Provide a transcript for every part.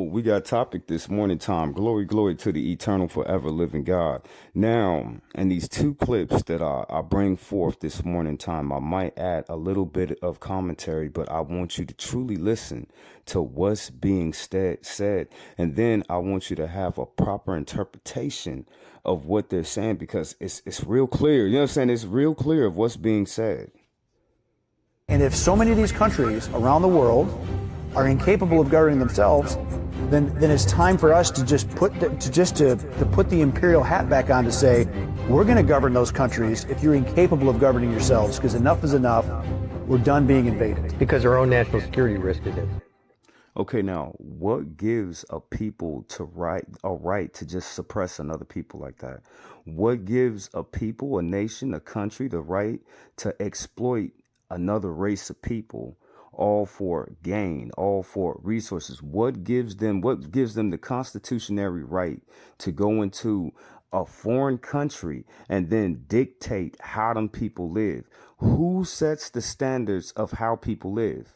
we got a topic this morning time. Glory, glory to the eternal, forever living God. Now, in these two clips that I bring forth this morning time, I might add a little bit of commentary, but I want you to truly listen to what's being said. And then I want you to have a proper interpretation of what they're saying, because it's real clear. You know what I'm saying? It's real clear of what's being said. And if so many of these countries around the world are incapable of governing themselves, then it's time for us to just put the imperial hat back on to say, we're going to govern those countries if you're incapable of governing yourselves, because enough is enough. We're done being invaded. Because our own national security risk is it. Okay, now, what gives a people a right to just suppress another people like that? What gives a people, a nation, a country the right to exploit another race of people, all for gain, all for resources? What gives them the constitutionary right to go into a foreign country and then dictate how them people live? Who sets the standards of how people live?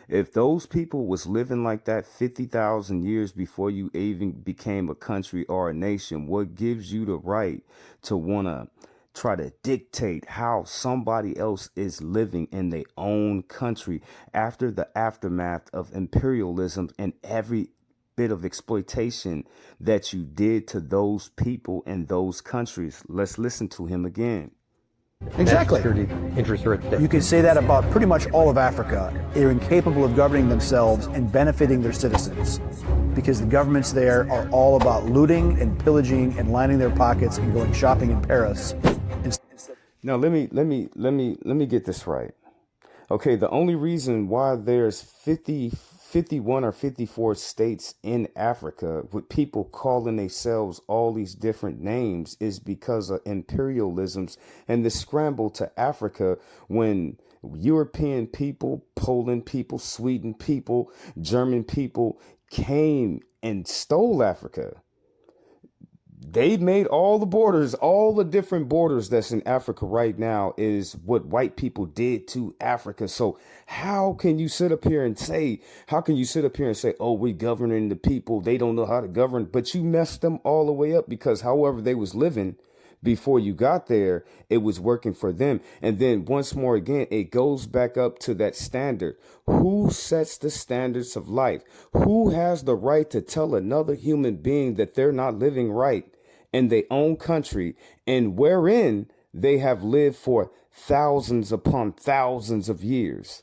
If those people was living like that 50,000 years before you even became a country or a nation, what gives you the right to want to try to dictate how somebody else is living in their own country after the aftermath of imperialism and every bit of exploitation that you did to those people in those countries? Let's listen to him again. Exactly. Interests are at stake. You can say that about pretty much all of Africa. They're incapable of governing themselves and benefiting their citizens, because the governments there are all about looting and pillaging and lining their pockets and going shopping in Paris. Now let me get this right. Okay, the only reason why there's 51 or 54 states in Africa with people calling themselves all these different names is because of imperialisms and the scramble to Africa, when European people, Poland people, Sweden people, German people came and stole Africa. They made all the borders, all the different borders that's in Africa right now is what white people did to Africa. So how can you sit up here and say, oh, we're governing the people, they don't know how to govern, but you messed them all the way up, because however they was living before you got there, it was working for them. And then once more again, it goes back up to that standard. Who sets the standards of life? Who has the right to tell another human being that they're not living right in their own country, and wherein they have lived for thousands upon thousands of years?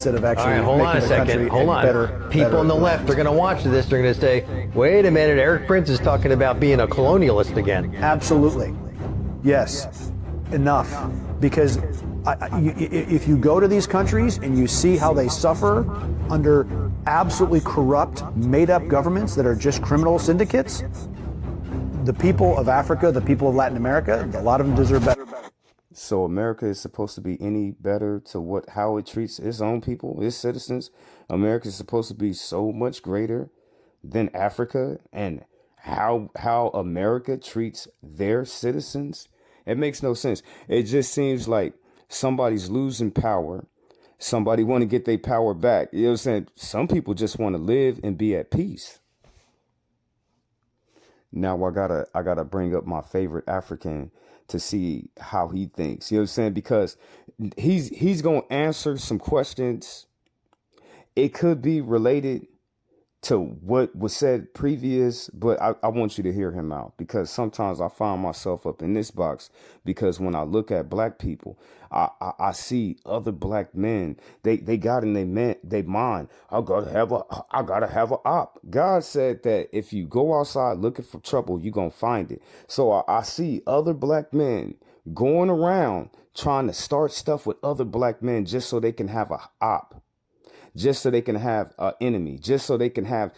Instead of actually, all right, hold on a second. Hold on. People on the left are going to watch this. They're going to say, wait a minute, Eric Prince is talking about being a colonialist again. Absolutely. Yes. Enough. Because if you go to these countries and you see how they suffer under absolutely corrupt, made-up governments that are just criminal syndicates, the people of Africa, the people of Latin America, a lot of them deserve better. So America is supposed to be any better to how it treats its own people, its citizens? America is supposed to be so much greater than Africa and how America treats their citizens? It makes no sense. It just seems like somebody's losing power. Somebody want to get their power back. You know what I'm saying? Some people just want to live and be at peace. Now I gotta bring up my favorite African to see how he thinks. You know what I'm saying? Because he's gonna answer some questions. It could be related to what was said previous, but I want you to hear him out, because sometimes I find myself up in this box, because when I look at black people, I see other black men, they got in their mind, I gotta have a op. God said that if you go outside looking for trouble, you're gonna find it. So I see other black men going around trying to start stuff with other black men just so they can have a op, just so they can have an enemy, just so they can have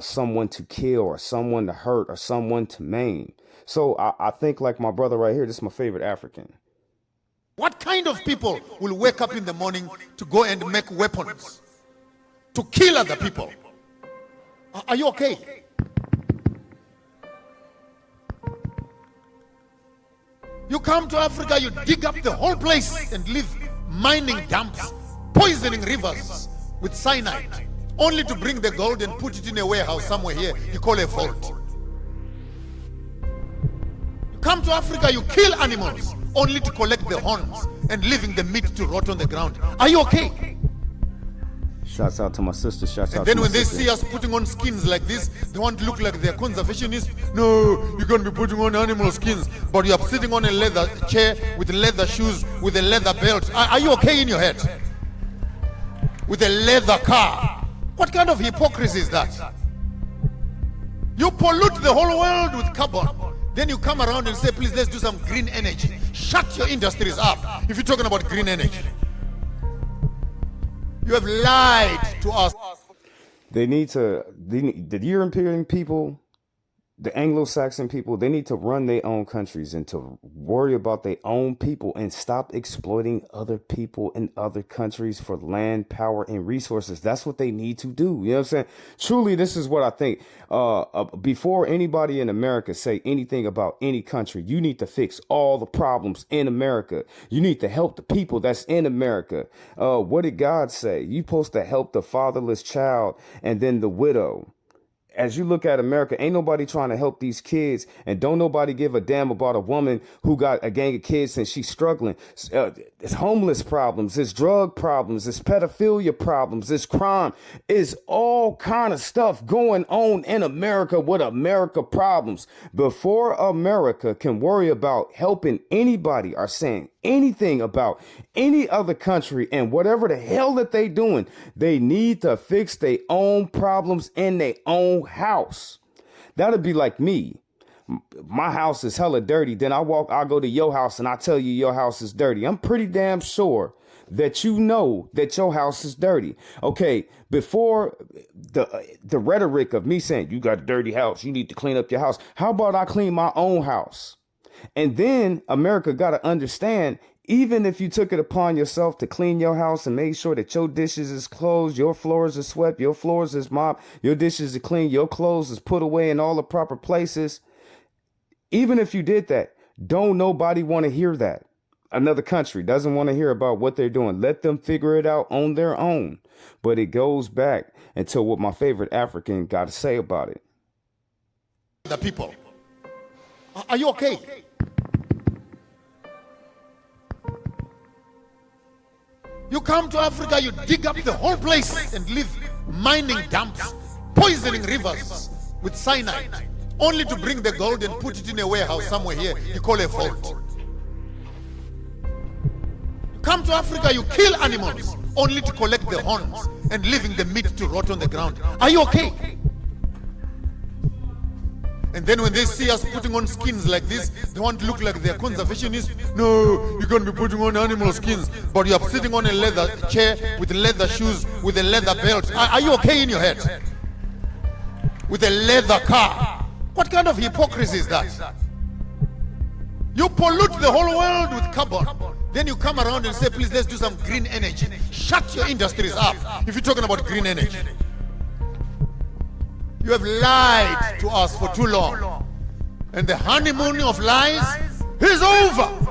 someone to kill or someone to hurt or someone to maim. So I think, like my brother right here, this is my favorite African. What kind of people will wake up in the morning to go and make weapons to kill other people? Are you okay? You come to Africa, you dig up the whole place and leave mining dumps, poisoning rivers with cyanide, only to bring the gold and put it in a warehouse somewhere here you call a vault. You come to Africa, you kill animals, only to collect the horns and leaving the meat to rot on the ground. Are you okay? Shouts out to my sister. Shouts out And then to my when they sister. see us putting on skins like this, they want to look like they're conservationists. No, you're going to be putting on animal skins, but you're sitting on a leather chair with leather shoes, with a leather belt. Are you okay in your head? With a leather car. What kind of hypocrisy is that? You pollute the whole world with carbon. Then you come around and say, please, let's do some green energy. Shut your industries up if you're talking about green energy. You have lied to us. The European people, the Anglo-Saxon people, they need to run their own countries and to worry about their own people and stop exploiting other people in other countries for land, power, and resources. That's what they need to do. You know what I'm saying? Truly, this is what I think. Before anybody in America say anything about any country, you need to fix all the problems in America. You need to help the people that's in America. What did God say? You're supposed to help the fatherless child and then the widow. As you look at America, ain't nobody trying to help these kids, and don't nobody give a damn about a woman who got a gang of kids and she's struggling. It's homeless problems, it's drug problems, it's pedophilia problems, it's crime, it's all kind of stuff going on in America with America problems. Before America can worry about helping anybody or saying anything about any other country and whatever the hell that they doing, they need to fix their own problems in their own house. That'd be like me. My house is hella dirty. Then I go to your house and I tell you your house is dirty. I'm pretty damn sure that you know that your house is dirty. Okay, before the rhetoric of me saying you got a dirty house, you need to clean up your house. How about I clean my own house? And then America got to understand, even if you took it upon yourself to clean your house and make sure that your dishes is closed, your floors are swept, your floors is mopped, your dishes are clean, your clothes is put away in all the proper places. Even if you did that, don't nobody want to hear that. Another country doesn't want to hear about what they're doing. Let them figure it out on their own. But it goes back into what my favorite African got to say about it. The people. Are you okay? You come to Africa, you dig up the whole place and leave mining dumps, poisoning rivers with cyanide, only to bring the gold and put it in a warehouse somewhere here you call a vault. You come to Africa, you kill animals, only to collect the horns and leaving the meat to rot on the ground. Are you okay? And then when they see us putting on skins like this, they want to look like they're conservationists. No, you're going to be putting on animal skins, but you're sitting on a leather chair with leather shoes, with a leather belt. Are you okay in your head? With a leather car. What kind of hypocrisy is that? You pollute the whole world with carbon. Then you come around and say, please, let's do some green energy. Shut your industries up if you're talking about green energy. You have lied to us for too long. And the honeymoon of lies is over.